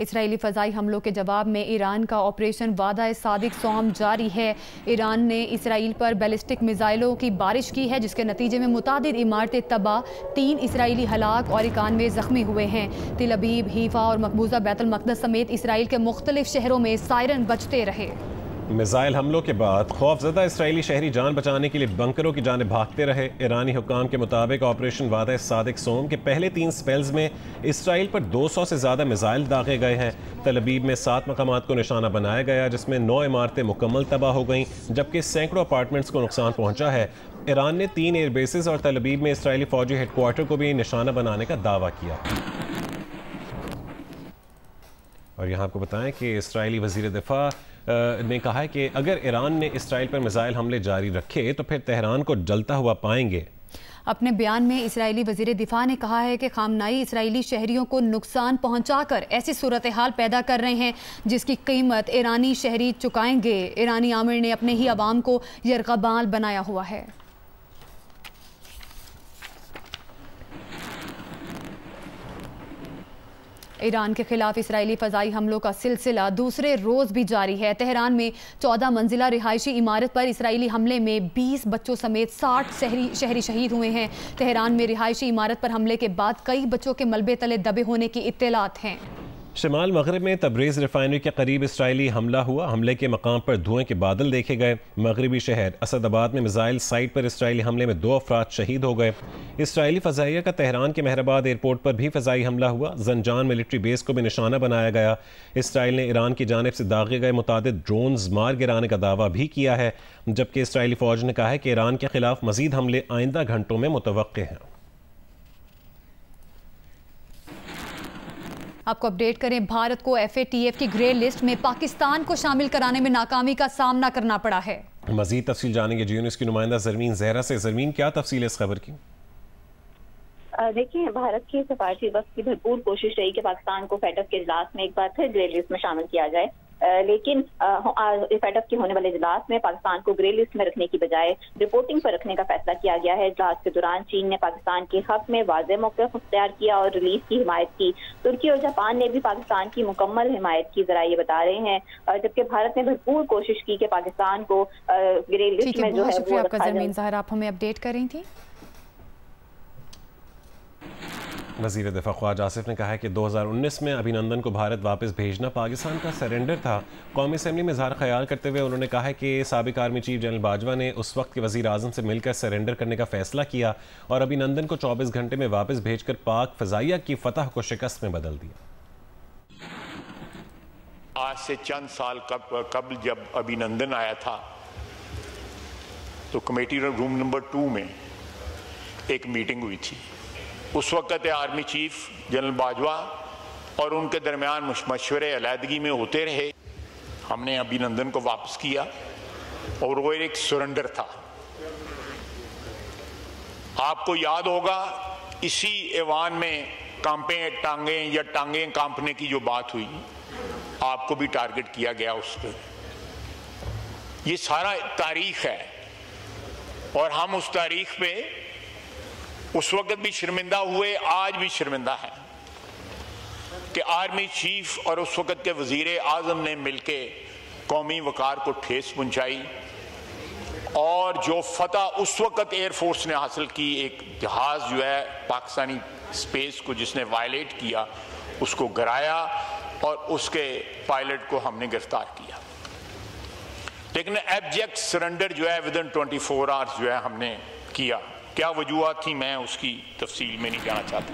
اسرائیلی فضائی حملوں کے جواب میں ایران کا آپریشن وعدہ صادق سوم جاری ہے۔ ایران نے اسرائیل پر بیلسٹک میزائلوں کی بارش کی ہے، جس کے نتیجے میں متعدد عمارتیں تباہ، 3 اسرائیلی ہلاک اور 91 زخمی ہوئے ہیں۔ تل ابیب، حیفا اور مقبوضہ بیت المقدس سمیت اسرائیل کے مختلف شہروں میں سائرن بجتے رہے۔ میزائل حملوں کے بعد خوفزدہ اسرائیلی شہری جان بچانے کے لیے بنکروں کی جانب بھاگتے رہے۔ ایرانی حکام کے مطابق آپریشن وعدہ صادق سوم کے پہلے 3 سپیلز میں اسرائیل پر 200 سے زیادہ میزائل داغے گئے ہیں۔ تل ابیب میں 7 مقامات کو نشانہ بنایا گیا، جس میں 9 عمارتیں مکمل تباہ ہو گئیں، جبکہ سینکڑوں اپارٹمنٹس کو نقصان پہنچا ہے۔ ایران نے 3 ایئر بیسز اور تل ابیب میں اسرائیلی فوجی ہیڈ کوارٹر کو بھی نشانہ بنانے کا دعویٰ کیا۔ اور یہاں آپ کو بتائیں کہ اسرائیلی وزیر دفاع نے کہا ہے کہ اگر ایران نے اسرائیل پر میزائل حملے جاری رکھے تو پھر تہران کو جلتا ہوا پائیں گے۔ اپنے بیان میں اسرائیلی وزیر دفاع نے کہا ہے کہ خامنائی اسرائیلی شہریوں کو نقصان پہنچا کر ایسی صورتحال پیدا کر رہے ہیں جس کی قیمت ایرانی شہری چکائیں گے۔ ایرانی آمر نے اپنے ہی عوام کو یرغمال بنایا ہوا ہے۔ ایران کے خلاف اسرائیلی فضائی حملوں کا سلسلہ دوسرے روز بھی جاری ہے۔ تہران میں 14 منزلہ رہائشی عمارت پر اسرائیلی حملے میں 20 بچوں سمیت 60 شہری شہید ہوئے ہیں۔ تہران میں رہائشی عمارت پر حملے کے بعد کئی بچوں کے ملبے تلے دبے ہونے کی اطلاعات ہیں۔ شمال مغرب میں تبریز ریفائنری کے قریب اسرائیلی حملہ ہوا۔ حملے کے مقام پر دھوئیں کے بادل دیکھے گئے۔ مغربی شہر اسد آباد میں میزائل سائٹ پر اسرائیلی حملے میں 2 افراد شہید ہو گئے۔ اسرائیلی فضائیہ کا تہران کے مہرآباد ایئرپورٹ پر بھی فضائی حملہ ہوا۔ زنجان ملٹری بیس کو بھی نشانہ بنایا گیا۔ اسرائیل نے ایران کی جانب سے داغے گئے متعدد ڈرونز مار گرانے کا دعویٰ بھی کیا ہے، جبکہ اسرائیلی فوج نے کہا ہے کہ ایران کے خلاف مزید حملے آئندہ گھنٹوں میں متوقع ہیں۔ آپ کو اپڈیٹ کریں، بھارت کو FATF کی گرے لسٹ میں پاکستان کو شامل کرانے میں ناکامی کا سامنا کرنا پڑا ہے۔ مزید تفصیل جانیں گے جیو نیوز کی نمائندہ زرمین زہرا سے۔ زرمین، کیا تفصیل ہے اس خبر کی؟ دیکھیں، بھارت کی سفارشی وفد کی بھرپور کوشش رہی کہ پاکستان کو FATF کے اجلاس میں ایک بار پھر گرے لسٹ میں شامل کیا جائے، لیکن FATF کے ہونے والے اجلاس میں پاکستان کو گرے لسٹ میں رکھنے کی بجائے رپورٹنگ پر رکھنے کا فیصلہ کیا گیا ہے۔ اجلاس کے دوران چین نے پاکستان کے حق میں واضح موقف اختیار کیا اور ریلیز کی حمایت کی۔ ترکی اور جاپان نے بھی پاکستان کی مکمل حمایت کی، ذرائع بتا رہے ہیں، جبکہ بھارت نے بھرپور کوشش کی کہ پاکستان کو گرے لسٹ میں جو ہے شکریہ آپ کا زرمین ظاہر، آپ ہمیں اپڈیٹ کر رہی تھی۔ وزیر دفاع خواجہ آصف نے کہا ہے کہ 2019 میں ابھینندن کو بھارت واپس بھیجنا پاکستان کا سرنڈر تھا۔ قومی اسمبلی میں اظہار خیال کرتے ہوئے انہوں نے کہا ہے کہ سابق آرمی چیف جنرل باجوہ نے اس وقت کے وزیر اعظم سے مل کر سرنڈر کرنے کا فیصلہ کیا اور ابھینندن کو 24 گھنٹے میں واپس بھیج کر پاک فضائیہ کی فتح کو شکست میں بدل دیا۔ آج سے چند سال قبل جب ابھینندن آیا تھا تو کمیٹی روم نمبر 2 میں ایک میٹنگ ہوئی تھی۔ اس وقت آرمی چیف جنرل باجوہ اور ان کے درمیان مشورے علیحدگی میں ہوتے رہے۔ ہم نے ابھینندن کو واپس کیا اور وہ ایک سرنڈر تھا۔ آپ کو یاد ہوگا اسی ایوان میں ٹانگیں کانپنے کی جو بات ہوئی، آپ کو بھی ٹارگٹ کیا گیا اس پہ۔ یہ سارا تاریخ ہے اور ہم اس تاریخ پہ اس وقت بھی شرمندہ ہوئے، آج بھی شرمندہ ہیں کہ آرمی چیف اور اس وقت کے وزیر اعظم نے مل کے قومی وقار کو ٹھیس پہنچائی اور جو فتح اس وقت ایئر فورس نے حاصل کی، ایک جہاز جو ہے پاکستانی اسپیس کو جس نے وائلیٹ کیا، اس کو گرایا اور اس کے پائلٹ کو ہم نے گرفتار کیا۔ لیکن ایبجیکٹ سرنڈر جو ہے ودن 24 آورز جو ہے ہم نے کیا۔ کیا وجوہات تھی، میں اس کی تفصیل میں نہیں جانا چاہتا۔